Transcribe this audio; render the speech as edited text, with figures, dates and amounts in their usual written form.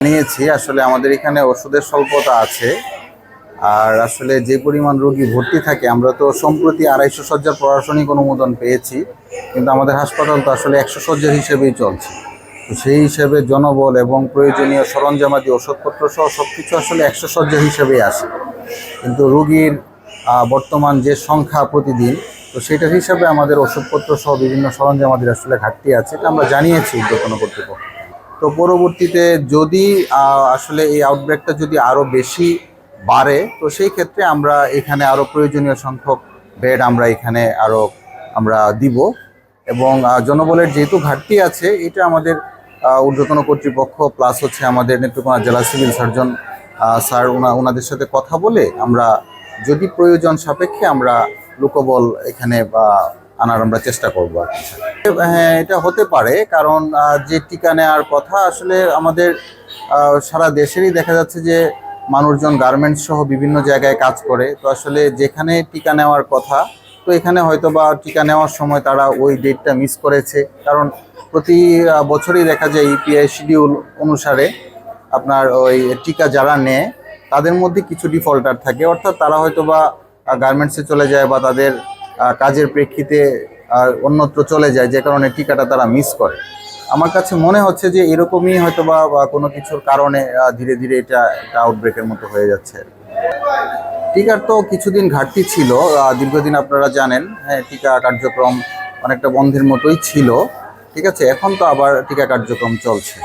নিয়েছি আসলে আমাদের এখানে ওষুধের স্বল্পতা আছে। আর আসলে যে পরিমাণ রোগী ভর্তি থাকে, আমরা তো সম্প্রতি 250 শয্যার প্রশাসনিক অনুমোদন পেয়েছি, কিন্তু আমাদের হাসপাতাল তো আসলে 100 শয্যার হিসেবেই চলছে। তো সেই হিসেবে জনবল এবং প্রয়োজনীয় সরঞ্জামাদি ওষুধপত্র সহ সব কিছু আসলে 100 শয্যার হিসেবেই আসে। কিন্তু রোগীর বর্তমান যে সংখ্যা প্রতিদিন, তো সেটার হিসাবে আমাদের ওষুধপত্র সহ বিভিন্ন সরঞ্জামাদির আসলে ঘাটতি আছে, এটা আমরা জানিয়েছি ঊর্ধ্বতন কর্তৃপক্ষ। তো পরবর্তীতে যদি আসলে এই আউটব্রেকটা যদি আরও বেশি বাড়ে, তো সেই ক্ষেত্রে আমরা এখানে আরও প্রয়োজনীয় সংখ্যক বেড আমরা এখানে আরও আমরা দিব। এবং জনবলের যেহেতু ঘাটতি আছে, এটা আমাদের ঊর্ধ্বতন কর্তৃপক্ষ প্লাস হচ্ছে আমাদের নেত্রকোনা জেলা সিভিল সার্জন স্যার ওনাদের সাথে কথা বলে আমরা যদি প্রয়োজন সাপেক্ষে আমরা লোকবল এখানে আনার আমরা চেষ্টা করবো আর কি। হ্যাঁ, এটা হতে পারে, কারণ যে টিকা নেওয়ার কথা আসলে আমাদের সারা দেশেরই দেখা যাচ্ছে যে মানুষজন গার্মেন্টস সহ বিভিন্ন জায়গায় কাজ করে। তো আসলে যেখানে টিকা নেওয়ার কথা, তো এখানে হয়তো বা টিকা নেওয়ার সময় তারা ওই ডেটটা মিস করেছে। কারণ প্রতি বছরই দেখা যায় ইপিআই শিডিউল অনুসারে আপনার ওই টিকা যারা নেয় তাদের মধ্যে কিছু ডিফল্টার থাকে, অর্থাৎ তারা হয়তো বা গার্মেন্টসে চলে যায় বা তাদের কাজের প্রেক্ষিতে অন্যত্র চলে যায়, যে কারণে টিকাটা তারা মিস করে। আমার কাছে মনে হচ্ছে যে এরকমই হয়তো বা কোনো কিছুর কারণে ধীরে ধীরে এটা আউটব্রেকের মতো হয়ে যাচ্ছে। টিকার তো কিছুদিন ঘাটতি ছিল, দীর্ঘদিন আপনারা জানেন, হ্যাঁ, টিকা কার্যক্রম অনেকটা বন্ধের মতোই ছিল। ঠিক আছে, এখন তো আবার টিকা কার্যক্রম চলছে।